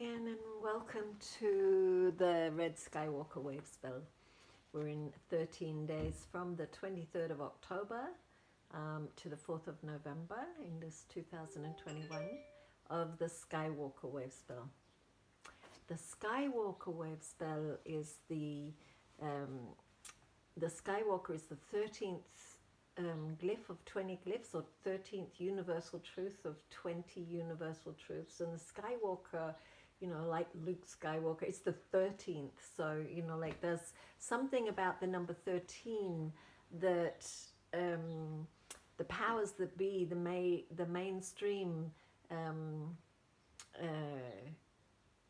Ian, and welcome to the Red Skywalker Wavespell. We're in 13 days from the 23rd of October to the 4th of November in this 2021 of the Skywalker Wavespell. The Skywalker Wavespell is the Skywalker is the 13th glyph of 20 glyphs, or 13th universal truth of 20 universal truths. And the Skywalker, like Luke Skywalker, it's the 13th. So, like there's something about the number 13 that the powers that be, the mainstream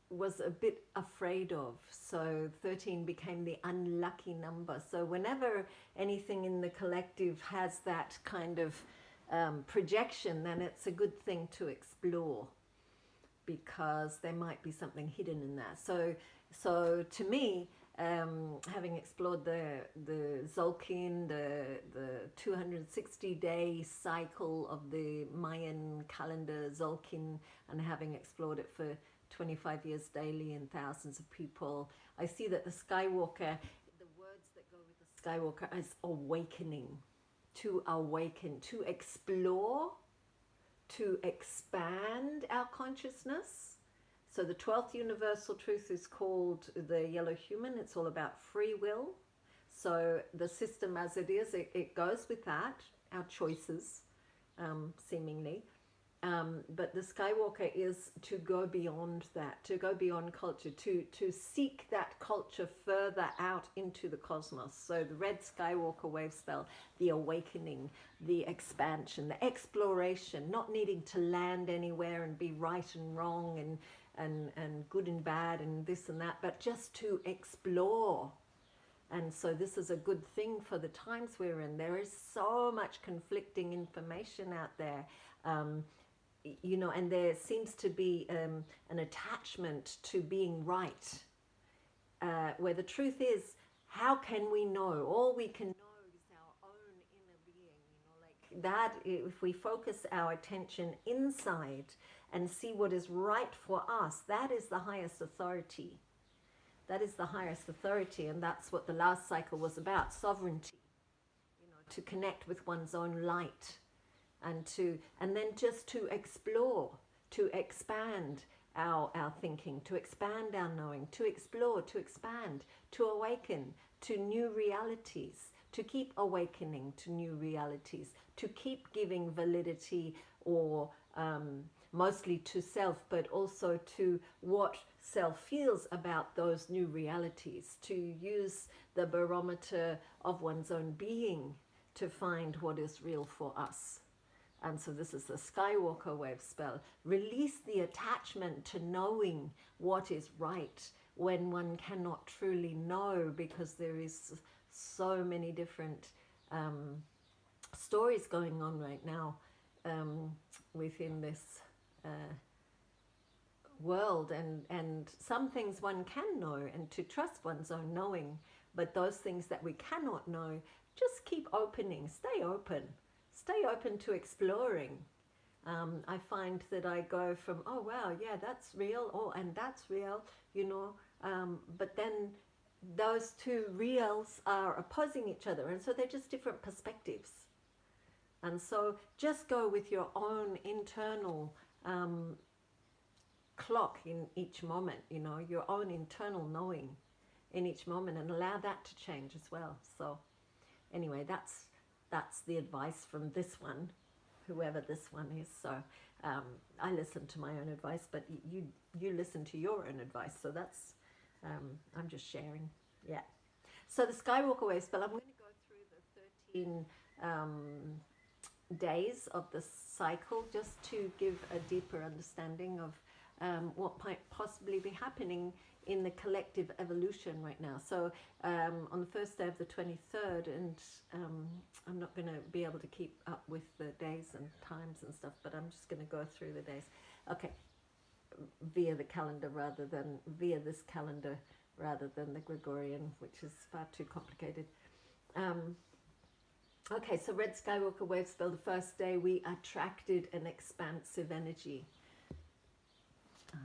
was a bit afraid of. So 13 became the unlucky number. So whenever anything in the collective has that kind of projection, then it's a good thing to explore, because there might be something hidden in that. So to me, having explored the Zolkin, the 260-day cycle of the Mayan calendar Zolkin, and having explored it for 25 years daily and thousands of people, I see that the Skywalker, the words that go with the Skywalker is awakening, to awaken, to explore, to expand our consciousness. So the 12th universal truth is called the yellow human. It's all about free will. So the system as it is, it goes with that, our choices, seemingly. But the Skywalker is to go beyond that, to go beyond culture, to seek that culture further out into the cosmos. So the Red Skywalker Wavespell, the awakening, the expansion, the exploration, not needing to land anywhere and be right and wrong and good and bad and this and that, but just to explore. And so this is a good thing for the times we're in. There is so much conflicting information out there. And there seems to be an attachment to being right, where the truth is, how can we know? All we can know is our own inner being, like that. If we focus our attention inside and see what is right for us, that is the highest authority. That is the highest authority, and that's what the last cycle was about, sovereignty, to connect with one's own light. And then just to explore, to expand our thinking, to expand our knowing, to explore, to expand, to awaken to new realities, to keep awakening to new realities, to keep giving validity, or mostly to self, but also to what self feels about those new realities, to use the barometer of one's own being to find what is real for us. And so this is the Skywalker Wavespell. Release the attachment to knowing what is right when one cannot truly know, because there is so many different stories going on right now within this world. And some things one can know, and to trust one's own knowing. But those things that we cannot know, just keep opening, stay open. Stay open to exploring. I find that I go from, oh wow, yeah, that's real, oh, and that's real, but then those two reals are opposing each other, and so they're just different perspectives. And so just go with your own internal clock in each moment, your own internal knowing in each moment, and allow that to change as well. So anyway, that's the advice from this one, whoever this one is. So I listen to my own advice, but you listen to your own advice. So that's, I'm just sharing. Yeah. So the Skywalker Wavespell, I'm going to go through the 13 days of the cycle, just to give a deeper understanding of what might possibly be happening in the collective evolution right now. So on the first day of the 23rd, and I'm not going to be able to keep up with the days and times and stuff, but I'm just going to go through the days. Okay, via this calendar rather than the Gregorian, which is far too complicated. Okay, so Red Skywalker Wavespell, the first day we attracted an expansive energy. I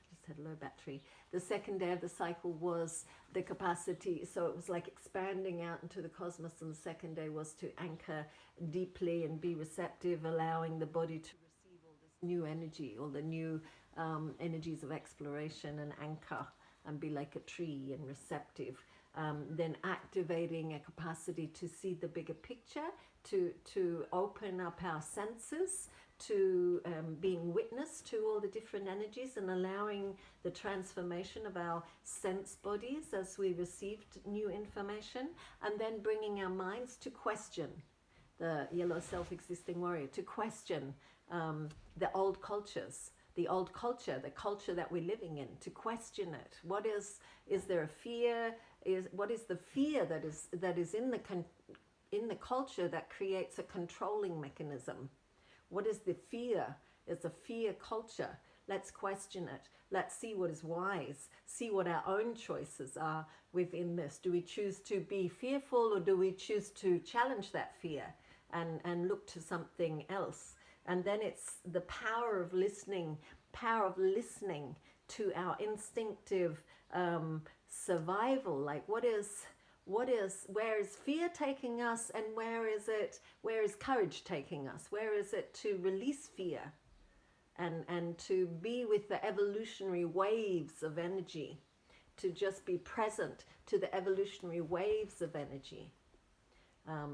just had had low battery. The second day of the cycle was the capacity, so it was like expanding out into the cosmos, and the second day was to anchor deeply and be receptive, allowing the body to receive all this new energy, all the new energies of exploration, and anchor and be like a tree and receptive. Then activating a capacity to see the bigger picture, to open up our senses, to being witness to all the different energies, and allowing the transformation of our sense bodies as we received new information, and then bringing our minds to question the yellow self-existing warrior, to question the old cultures, the old culture, the culture that we're living in, to question it. What is there a fear? What is the fear that is in the culture that creates a controlling mechanism? What is the fear? It's a fear culture. Let's question it. Let's see what is wise. See what our own choices are within this. Do we choose to be fearful, or do we choose to challenge that fear and look to something else? And then it's the power of listening to our instinctive survival. Like where is fear taking us, and where is courage taking us? Where is it to release fear and to be with the evolutionary waves of energy, to just be present to the evolutionary waves of energy,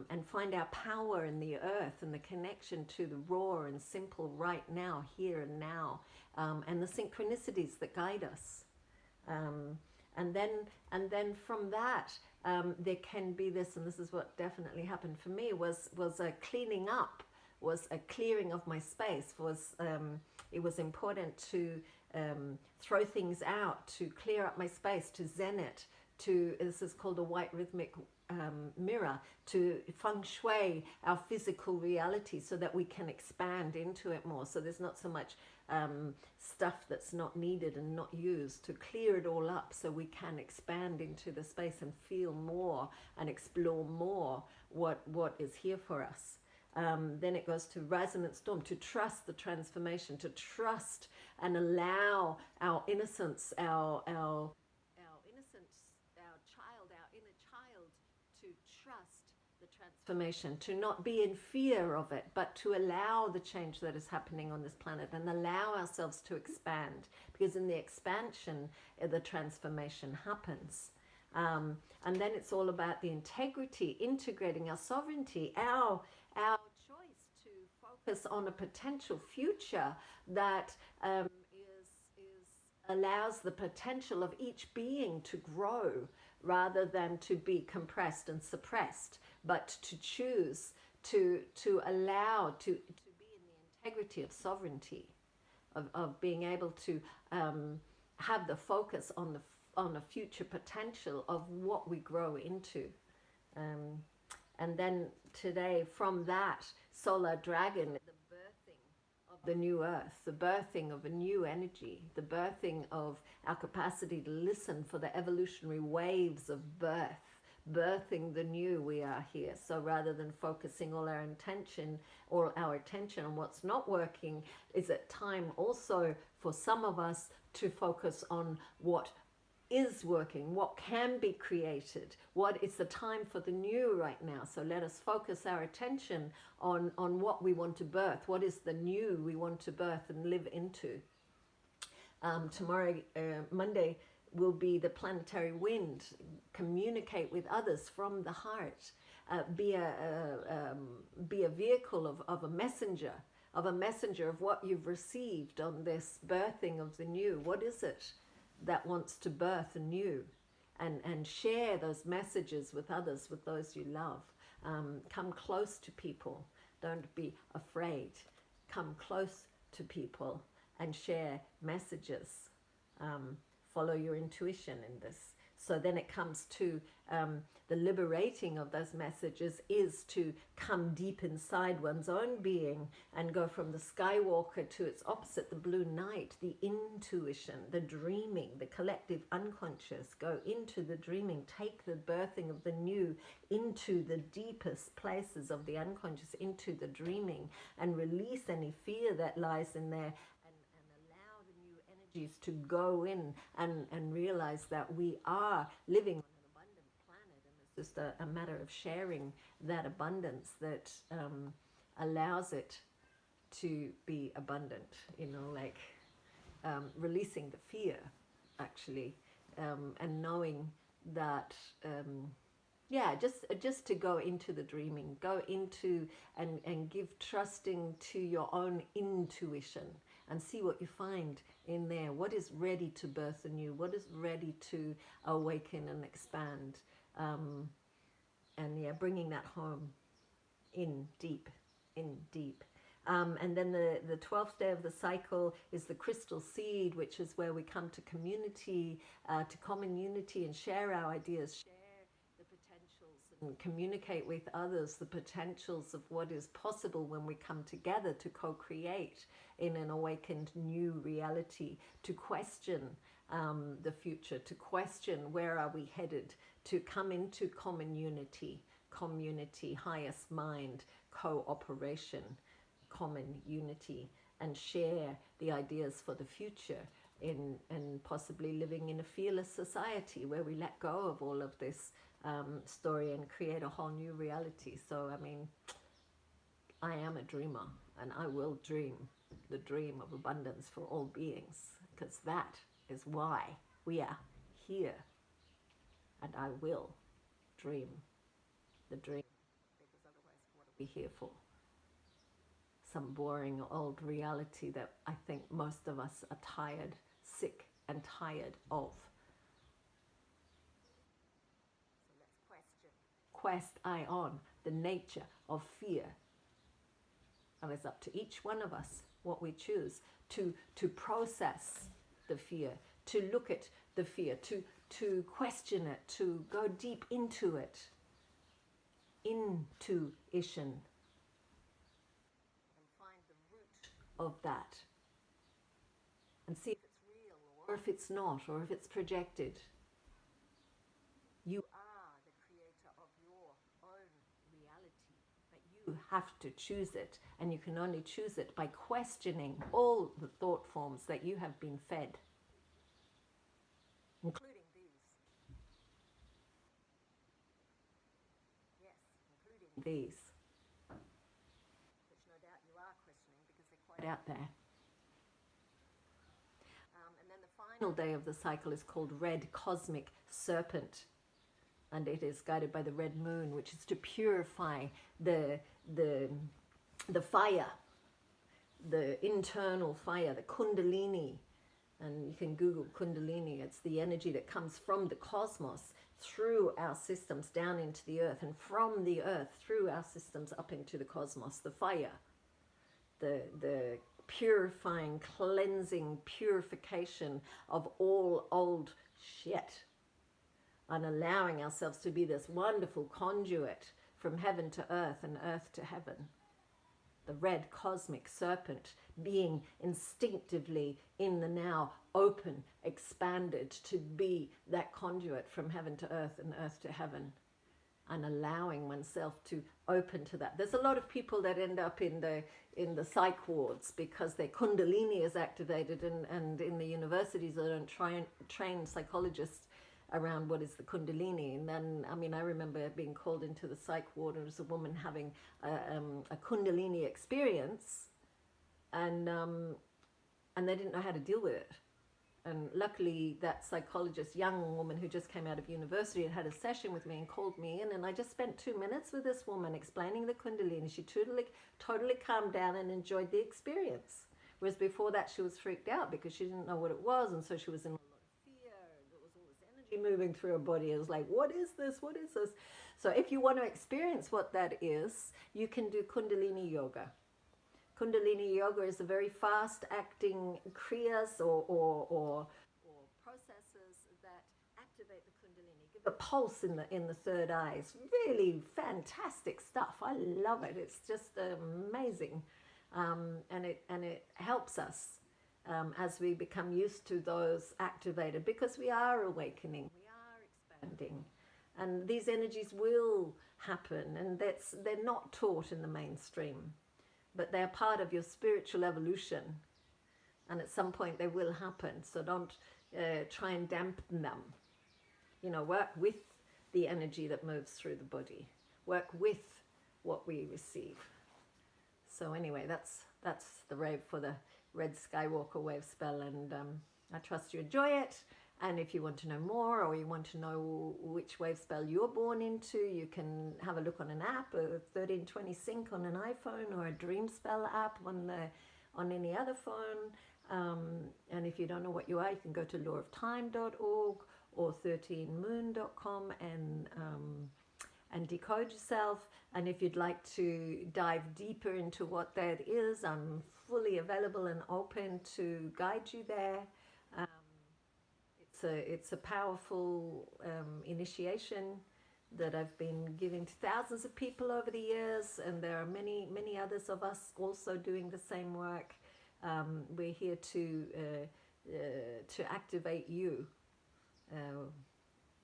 and find our power in the earth and the connection to the raw and simple right now, here and now, and the synchronicities that guide us. And then from that, there can be this, and this is what definitely happened for me, was a cleaning up, was a clearing of my space. It was important to throw things out, to clear up my space, to zen it, this is called a white rhythmic mirror, to feng shui our physical reality so that we can expand into it more. So there's not so much stuff that's not needed and not used, to clear it all up so we can expand into the space and feel more and explore more what is here for us. Then it goes to resonant storm, to trust the transformation, to trust and allow our innocence, our innocence, our inner child, to trust the transformation, to not be in fear of it, but to allow the change that is happening on this planet and allow ourselves to expand, because in the expansion, the transformation happens. And then it's all about the integrity, integrating our sovereignty, our choice to focus on a potential future that allows the potential of each being to grow, rather than to be compressed and suppressed, but to choose to allow to be in the integrity of sovereignty, of being able to have the focus on the future potential of what we grow into. And then today, from that solar dragon, the birthing of the new earth, the birthing of a new energy, the birthing of our capacity to listen for the evolutionary waves of birth, birthing the new, we are here. So rather than focusing all our attention on what's not working, is it time also for some of us to focus on what is working, what can be created, what is the time for the new right now. So let us focus our attention on what we want to birth, what is the new we want to birth and live into. Tomorrow, Monday, will be the planetary wind. Communicate with others from the heart. Be a vehicle of a messenger of what you've received on this birthing of the new. What is it that wants to birth anew, and share those messages with others, with those you love. Come close to people. Don't be afraid. Come close to people and share messages. Follow your intuition in this. So then it comes to the liberating of those messages is to come deep inside one's own being and go from the Skywalker to its opposite, the blue night, the intuition, the dreaming, the collective unconscious. Go into the dreaming, take the birthing of the new into the deepest places of the unconscious, into the dreaming, and release any fear that lies in there, and allow the new energy energies to go in and realize that we are living on an abundant planet, and it's just a matter of sharing that abundance that allows it to be abundant, like releasing the fear, actually, and knowing that just to go into the dreaming, go into and give trusting to your own intuition and see what you find in there. What is ready to birth anew? What is ready to awaken and expand? And bringing that home in deep. And then the 12th day of the cycle is the crystal seed, which is where we come to community, to common unity, and share our ideas, share the potentials, and communicate with others the potentials of what is possible when we come together to co-create in an awakened new reality, to question the future, to question where are we headed, to come into common unity, highest mind, cooperation, common unity, and share the ideas for the future and possibly living in a fearless society where we let go of all of this story and create a whole new reality. So, I mean, I am a dreamer, and I will dream the dream of abundance for all beings, because that is why we are here. And I will dream the dream, because otherwise, what are we here for? Some boring old reality that I think most of us are tired, sick and tired of. So let's quest eye on the nature of fear. And it's up to each one of us what we choose to process the fear, to look at the fear, to question it, to go deep into it. Intuition. Of that, and see if it's real or if it's not, or if it's projected. You are the creator of your own reality, but you have to choose it, and you can only choose it by questioning all the thought forms that you have been fed, including these. Yes, including these. Out there. And then the final day of the cycle is called Red Cosmic Serpent, and it is guided by the red moon, which is to purify the fire, the internal fire, the kundalini. And you can Google kundalini. It's the energy that comes from the cosmos through our systems down into the earth, and from the earth through our systems up into the cosmos. The fire, the purifying, cleansing, purification of all old shit, and allowing ourselves to be this wonderful conduit from heaven to earth and earth to heaven. The red cosmic serpent, being instinctively in the now, open, expanded to be that conduit from heaven to earth and earth to heaven. And allowing oneself to open to that. There's a lot of people that end up in the psych wards because their kundalini is activated, and in the universities they don't train psychologists around what is the kundalini. And then, I mean, I remember being called into the psych ward, and there was a woman having a kundalini experience, and they didn't know how to deal with it. And luckily that psychologist, young woman who just came out of university, had a session with me and called me in, and I just spent 2 minutes with this woman explaining the kundalini. She totally calmed down and enjoyed the experience. Whereas before that she was freaked out because she didn't know what it was, and so she was in a lot of fear. There was all this energy moving through her body. It was like, what is this? What is this? So if you want to experience what that is, you can do kundalini yoga. Kundalini yoga is a very fast-acting kriyas or processes that activate the kundalini, give a pulse in the third eye. It's really fantastic stuff. I love it. It's just amazing, and it helps us as we become used to those activated, because we are awakening, we are expanding, and these energies will happen, and they're not taught in the mainstream. But they're part of your spiritual evolution. and at some point they will happen. So don't try and dampen them. Work with the energy that moves through the body. Work with what we receive. So anyway, that's the rave for the red Skywalker Wavespell, and I trust you enjoy it. And if you want to know more, or you want to know which wavespell you're born into, you can have a look on an app, a 1320 Sync on an iPhone, or a Dreamspell app on any other phone. And if you don't know what you are, you can go to lawoftime.org or 13moon.com and decode yourself. And if you'd like to dive deeper into what that is, I'm fully available and open to guide you there. It's a powerful initiation that I've been giving to thousands of people over the years, and there are many others of us also doing the same work. We're here to activate you.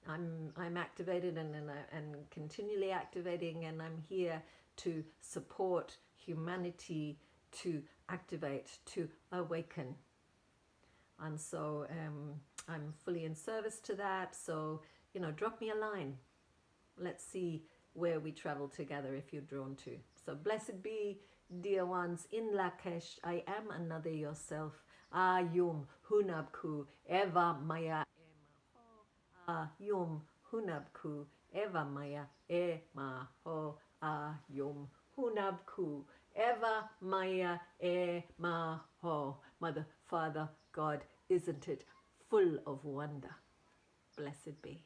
I'm activated and continually activating, and I'm here to support humanity to activate, to awaken. And so I'm fully in service to that. So, drop me a line. Let's see where we travel together if you're drawn to. So blessed be, dear ones, in Lakesh, I am another yourself. Yum hunabku eva maya ema ho. Yum hunabku eva maya ema ho. Yum hunabku eva maya ema ho. Mother, Father, God, isn't it full of wonder? Blessed be.